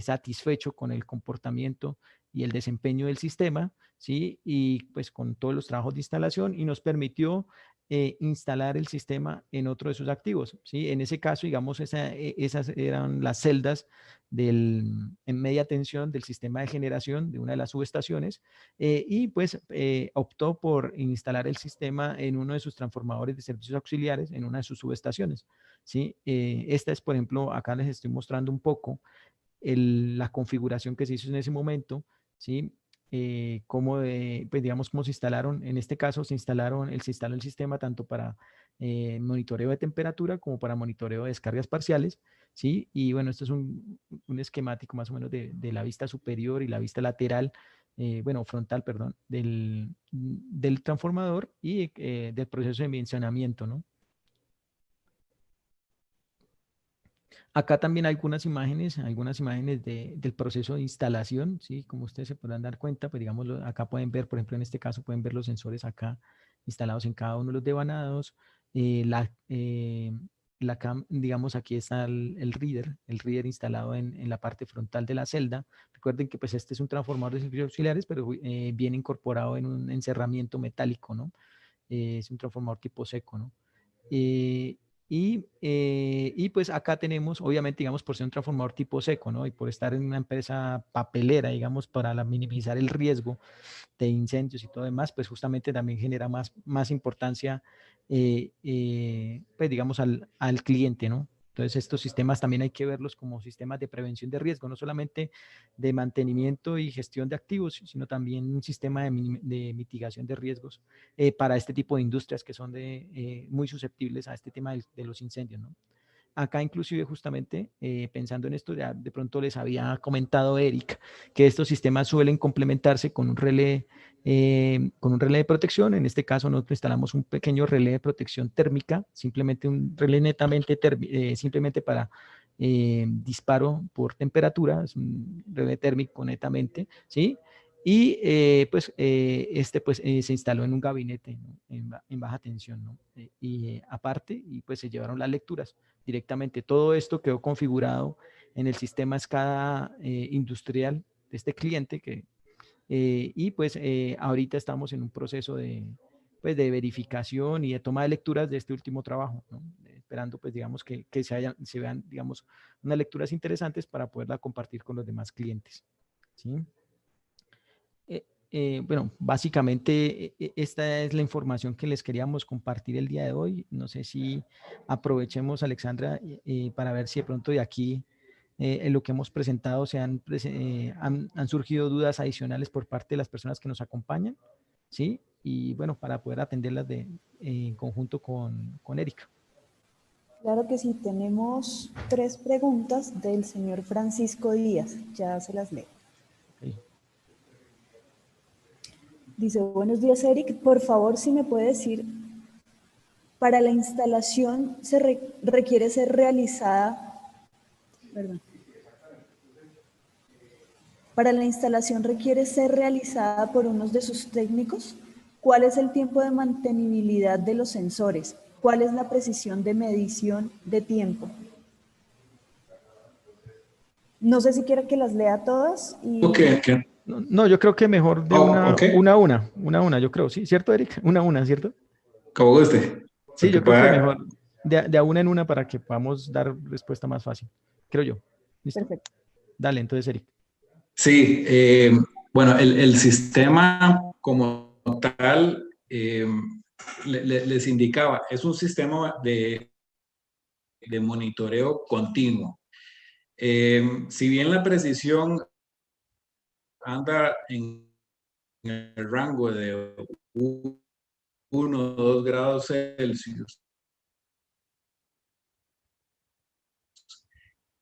S2: satisfecho con el comportamiento y el desempeño del sistema, ¿sí? Y pues con todos los trabajos de instalación y nos permitió instalar el sistema en otro de sus activos, ¿sí? En ese caso, digamos, esas eran las celdas en media tensión del sistema de generación de una de las subestaciones y pues optó por instalar el sistema en uno de sus transformadores de servicios auxiliares, en una de sus subestaciones, ¿sí? Esta es, por ejemplo, acá les estoy mostrando un poco la configuración que se hizo en ese momento, ¿sí? Pues digamos, cómo se instalaron, en este caso se instaló el sistema tanto para monitoreo de temperatura como para monitoreo de descargas parciales, ¿sí? Y bueno, esto es un esquemático más o menos de la vista superior y la vista lateral, bueno, frontal, perdón, del transformador y del proceso de dimensionamiento, ¿no? Acá también algunas imágenes del proceso de instalación, ¿sí? Como ustedes se podrán dar cuenta, pues digamos, acá pueden ver, por ejemplo, en este caso pueden ver los sensores acá instalados en cada uno de los devanados. Digamos, aquí está el reader instalado en la parte frontal de la celda. Recuerden que pues este es un transformador de servicios auxiliares, pero viene incorporado en un encerramiento metálico, ¿no? Es un transformador tipo seco, ¿no? Eh, y pues acá tenemos, obviamente, digamos, por ser un transformador tipo seco, ¿no? Y por estar en una empresa papelera, digamos, para minimizar el riesgo de incendios y todo demás, pues justamente también genera más importancia, pues digamos, al cliente, ¿no? Entonces, estos sistemas también hay que verlos como sistemas de prevención de riesgo, no solamente de mantenimiento y gestión de activos, sino también un sistema de mitigación de riesgos para este tipo de industrias que son muy susceptibles a este tema de los incendios, ¿no? Acá inclusive justamente pensando en esto, ya de pronto les había comentado Eric que estos sistemas suelen complementarse con un relé de protección. En este caso nosotros instalamos un pequeño relé de protección térmica, simplemente un relé netamente simplemente para disparo por temperatura, es un relé térmico netamente, ¿sí? Y se instaló en un gabinete, ¿no? en baja tensión, ¿no? Y aparte, y pues se llevaron las lecturas directamente. Todo esto quedó configurado en el sistema SCADA industrial de este cliente y pues ahorita estamos en un proceso pues, de verificación y de toma de lecturas de este último trabajo, ¿no? Esperando pues digamos que se vean digamos unas lecturas interesantes para poderla compartir con los demás clientes, ¿sí? Bueno, básicamente esta es la información que les queríamos compartir el día de hoy. No sé si aprovechemos, Alexandra, para ver si de pronto de aquí en lo que hemos presentado han surgido dudas adicionales por parte de las personas que nos acompañan, ¿sí? Y bueno, para poder atenderlas en conjunto con Erika.
S4: Claro que sí, tenemos 3 preguntas del señor Francisco Díaz, ya se las leo.
S2: Okay.
S4: Dice, buenos días Eric, por favor si me puede decir, para la instalación requiere ser realizada, perdón, ¿Para la instalación requiere ser realizada por unos de sus técnicos? ¿Cuál es el tiempo de mantenibilidad de los sensores? ¿Cuál es la precisión de medición de tiempo? No sé si quiere que las lea todas.
S2: No, yo creo que mejor de
S3: ok.
S2: una a una, yo creo, ¿sí? ¿Cierto, Eric? Una a una, ¿cierto?
S3: Como guste.
S2: Sí,
S3: Porque
S2: yo creo que
S3: pueda...
S2: mejor de a una en una para que podamos dar respuesta más fácil, creo yo. ¿Listo?
S4: Perfecto.
S2: Dale, entonces, Eric.
S3: Sí, bueno, el sistema como tal, les indicaba, es un sistema de monitoreo continuo. Si bien la precisión anda en el rango de 1 o 2 grados Celsius,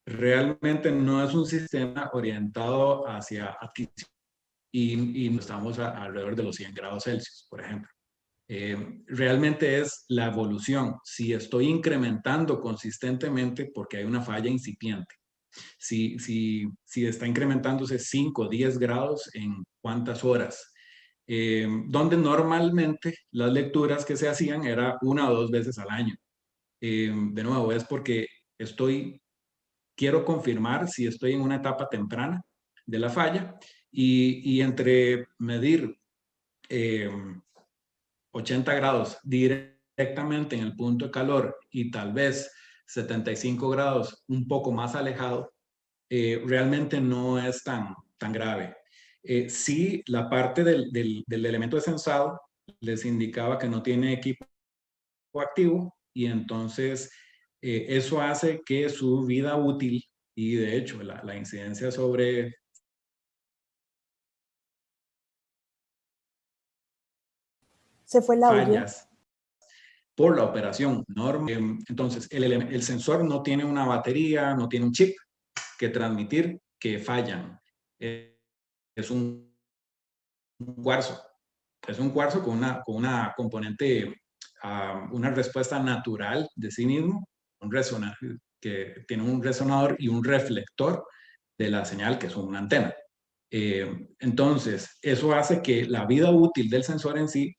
S3: realmente no es un sistema orientado hacia adquisición y no estamos alrededor de los 100 grados Celsius, por ejemplo. Realmente es la evolución. Si estoy incrementando consistentemente porque hay una falla incipiente. Si está incrementándose 5 o 10 grados en cuántas horas. Donde normalmente las lecturas que se hacían era 1 o 2 veces al año. De nuevo, es porque quiero confirmar si estoy en una etapa temprana de la falla y entre medir 80 grados directamente en el punto de calor y tal vez 75 grados un poco más alejado, realmente no es tan grave. Sí, la parte del elemento de sensado les indicaba que no tiene equipo activo y entonces eso hace que su vida útil y de hecho la incidencia sobre
S4: Se fue el audio.
S3: fallas por la operación normal. Entonces, el sensor no tiene una batería, no tiene un chip que transmitir que fallan. Es un cuarzo. Es un cuarzo con una componente, una respuesta natural de sí mismo, que tiene un resonador y un reflector de la señal, que es una antena. Entonces, eso hace que la vida útil del sensor en sí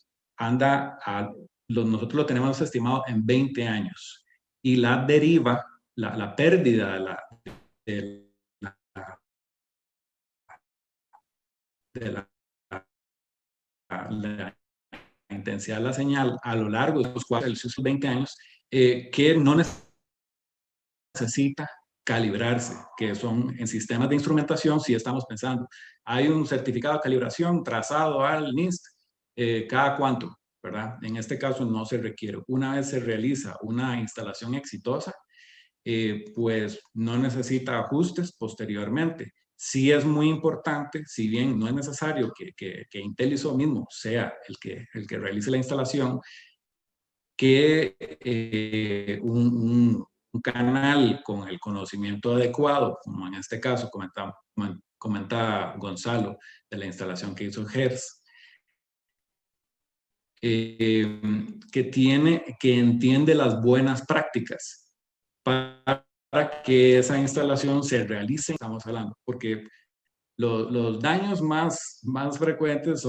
S3: nosotros lo tenemos estimado en 20 años. Y la deriva, la pérdida de la intensidad de la señal a lo largo de los 20 años, que no necesita calibrarse, que son en sistemas de instrumentación, si estamos pensando, hay un certificado de calibración trazado al NIST, cada cuánto, ¿verdad? En este caso no se requiere. Una vez se realiza una instalación exitosa, pues no necesita ajustes posteriormente. Sí es muy importante, si bien no es necesario que IntelliSO mismo sea el que realice la instalación, que un canal con el conocimiento adecuado, como en este caso comenta Gonzalo de la instalación que hizo Hertz, que entiende las buenas prácticas para que esa instalación se realice, estamos hablando, porque los daños más frecuentes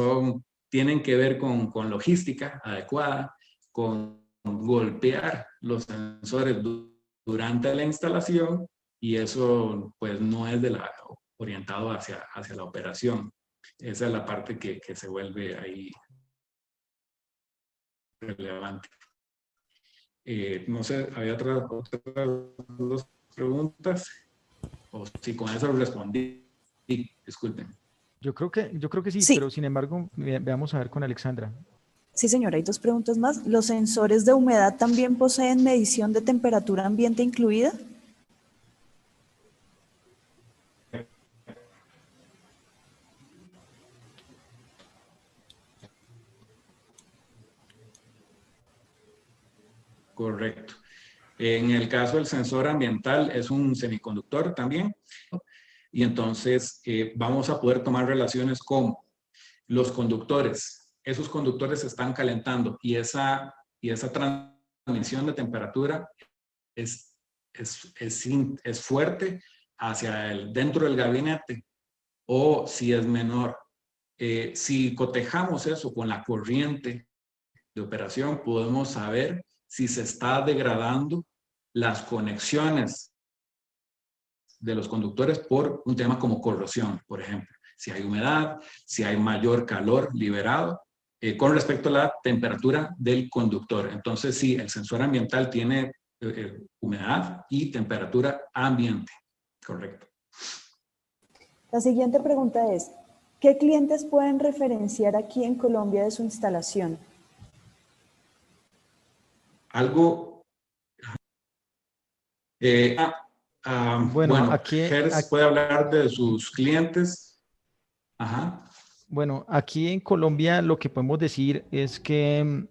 S3: tienen que ver con logística adecuada, con golpear los sensores durante la instalación y eso pues no es orientado hacia la operación. Esa es la parte que se vuelve ahí relevante. No sé, ¿había otras 2 preguntas? O si con eso respondí, disculpen.
S2: Yo creo que sí,
S4: Sí.
S2: pero sin embargo, veamos a ver con Alexandra.
S4: Sí, señora, hay 2 preguntas más. ¿Los sensores de humedad también poseen medición de temperatura ambiente incluida?
S3: Correcto. En el caso del sensor ambiental es un semiconductor también y entonces vamos a poder tomar relaciones con los conductores. Esos conductores se están calentando y esa transmisión de temperatura es fuerte dentro del gabinete o si es menor. Si cotejamos eso con la corriente de operación, podemos saber si se está degradando las conexiones de los conductores por un tema como corrosión, por ejemplo. Si hay humedad, si hay mayor calor liberado, con respecto a la temperatura del conductor. Entonces, sí, el sensor ambiental tiene humedad y temperatura ambiente. Correcto.
S4: La siguiente pregunta es, ¿qué clientes pueden referenciar aquí en Colombia de su instalación?
S3: Algo... bueno,
S2: aquí,
S3: Hertz puede hablar de sus clientes. Ajá.
S2: Bueno, aquí en Colombia lo que podemos decir es que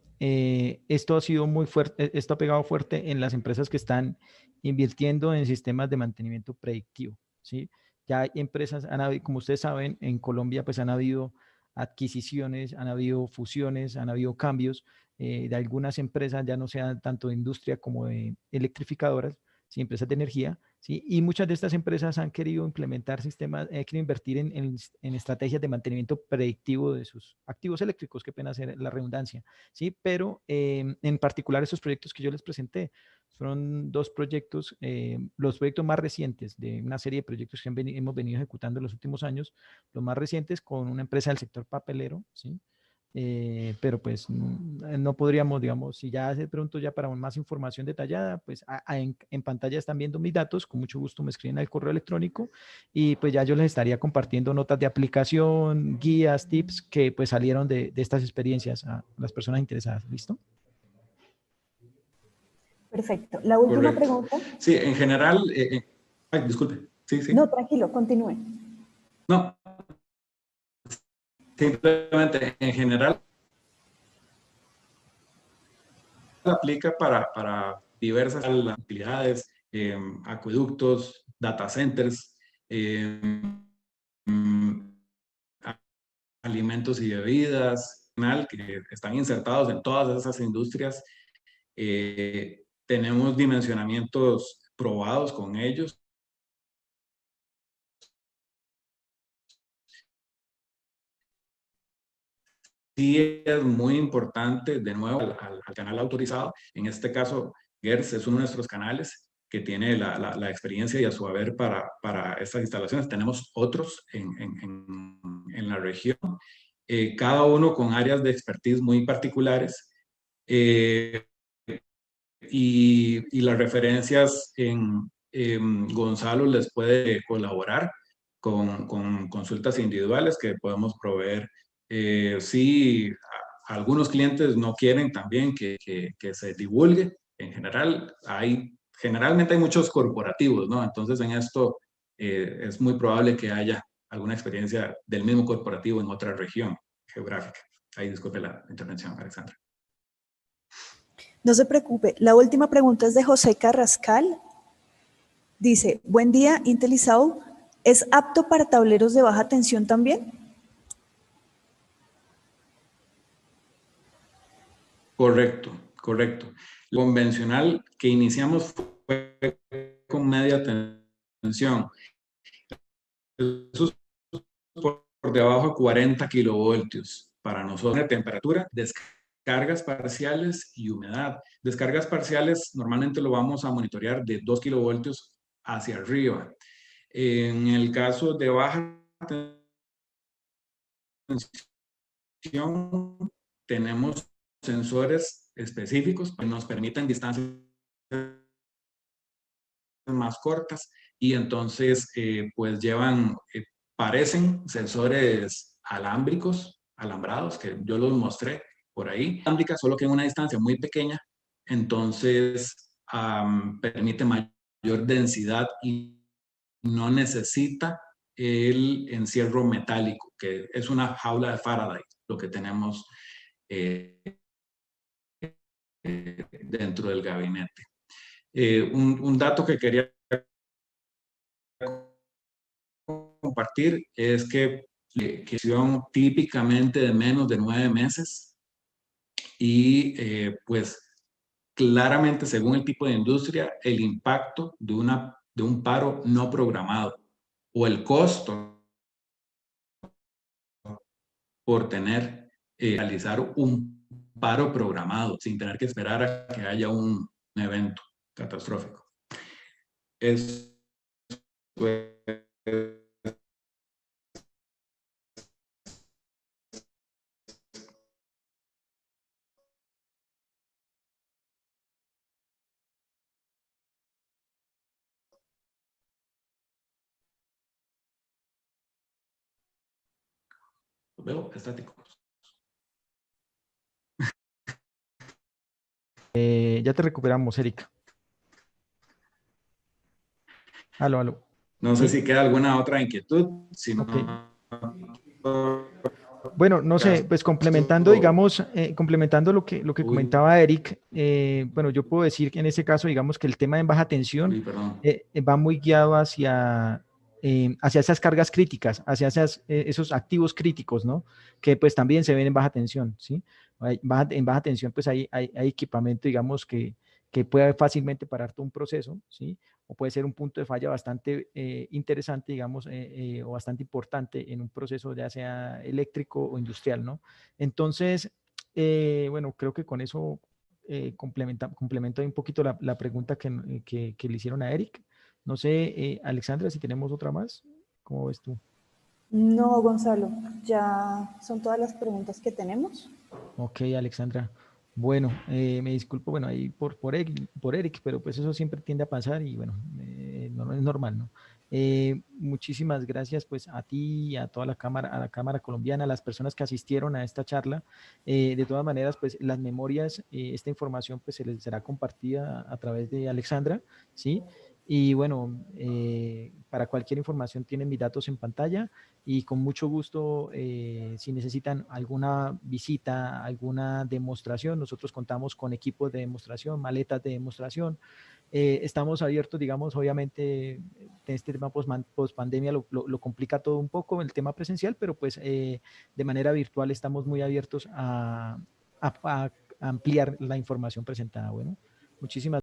S2: esto ha sido muy fuerte, esto ha pegado fuerte en las empresas que están invirtiendo en sistemas de mantenimiento predictivo, ¿sí? Ya hay empresas, como ustedes saben, en Colombia pues han habido adquisiciones, han habido fusiones, han habido cambios de algunas empresas, ya no sea tanto de industria como de electrificadoras, ¿sí? Empresas de energía, ¿sí? Y muchas de estas empresas han querido implementar sistemas, quieren invertir en estrategias de mantenimiento predictivo de sus activos eléctricos, qué pena hacer la redundancia, ¿sí? Pero en particular estos proyectos que yo les presenté son dos proyectos, los proyectos más recientes de una serie de proyectos que hemos venido ejecutando en los últimos años, los más recientes con una empresa del sector papelero, ¿sí? Pero pues no podríamos, digamos, si ya de pronto ya para más información detallada, pues en pantalla están viendo mis datos, con mucho gusto me escriben al correo electrónico y pues ya yo les estaría compartiendo notas de aplicación, guías, tips que pues salieron de estas experiencias a las personas interesadas. ¿Listo?
S4: Perfecto. La última
S3: Correcto.
S4: pregunta.
S3: Sí, en general, ay, disculpe. Sí, sí.
S4: No, tranquilo, continúe.
S3: No, simplemente en general aplica para diversas utilidades, acueductos, data centers, alimentos y bebidas, que están insertados en todas esas industrias. Tenemos dimensionamientos probados con ellos. Sí es muy importante, de nuevo, al canal autorizado. En este caso, GERS es uno de nuestros canales que tiene la experiencia y a su haber para estas instalaciones. Tenemos otros en la región, cada uno con áreas de expertise muy particulares. Y las referencias Gonzalo les puede colaborar con consultas individuales que podemos proveer. Si algunos clientes no quieren también que se divulgue, en general, generalmente hay muchos corporativos, ¿no? Entonces en esto es muy probable que haya alguna experiencia del mismo corporativo en otra región geográfica. Ahí disculpe la intervención, Alexandra.
S4: No se preocupe. La última pregunta es de José Carrascal. Dice, buen día, Intellisau, ¿es apto para tableros de baja tensión también?
S3: Correcto, correcto. Lo convencional que iniciamos fue con media tensión. Eso es por debajo de 40 kilovoltios. Para nosotros, la temperatura, descargas parciales y humedad. Descargas parciales normalmente lo vamos a monitorear de 2 kilovoltios hacia arriba. En el caso de baja tensión, tenemos sensores específicos que nos permiten distancias más cortas y entonces pues parecen sensores alambrados, que yo los mostré por ahí, solo que en una distancia muy pequeña, entonces permite mayor densidad y no necesita el encierro metálico, que es una jaula de Faraday, lo que tenemos dentro del gabinete. Un dato que quería compartir es que son típicamente de menos de 9 meses y pues claramente según el tipo de industria el impacto de un paro no programado o el costo por realizar un paro programado sin tener que esperar a que haya un evento catastrófico. Eso es los veo estáticos.
S2: Ya te recuperamos, Eric. Aló, aló.
S3: No sé
S2: ¿Sí?
S3: si queda alguna otra inquietud. Si no,
S2: bueno, no sé, pues complementando, digamos, complementando lo que comentaba Eric, bueno, yo puedo decir que en ese caso, digamos que el tema en baja tensión va muy guiado hacia esas cargas críticas, hacia esos activos críticos, ¿no? Que pues también se ven en baja tensión, ¿sí? En baja tensión pues hay equipamiento, digamos, que puede fácilmente parar todo un proceso, ¿sí? O puede ser un punto de falla bastante interesante, digamos, o bastante importante en un proceso ya sea eléctrico o industrial, ¿no? Entonces, bueno, creo que con eso complemento un poquito la pregunta que le hicieron a Eric. No sé, Alexandra, si tenemos otra más, ¿cómo ves tú?
S4: No, Gonzalo, ya son todas las preguntas que tenemos.
S2: Ok, Alexandra. Bueno, me disculpo, bueno, ahí por Eric, pero pues eso siempre tiende a pasar y bueno, no es normal, ¿no? Muchísimas gracias pues a ti y a toda a la Cámara Colombiana, a las personas que asistieron a esta charla. De todas maneras, pues las memorias, esta información pues se les será compartida a través de Alexandra, ¿sí? Y bueno, para cualquier información tienen mis datos en pantalla y con mucho gusto, si necesitan alguna visita, alguna demostración, nosotros contamos con equipos de demostración, maletas de demostración. Estamos abiertos, digamos, obviamente, este tema post pandemia lo complica todo un poco el tema presencial, pero pues de manera virtual estamos muy abiertos a ampliar la información presentada. Bueno, muchísimas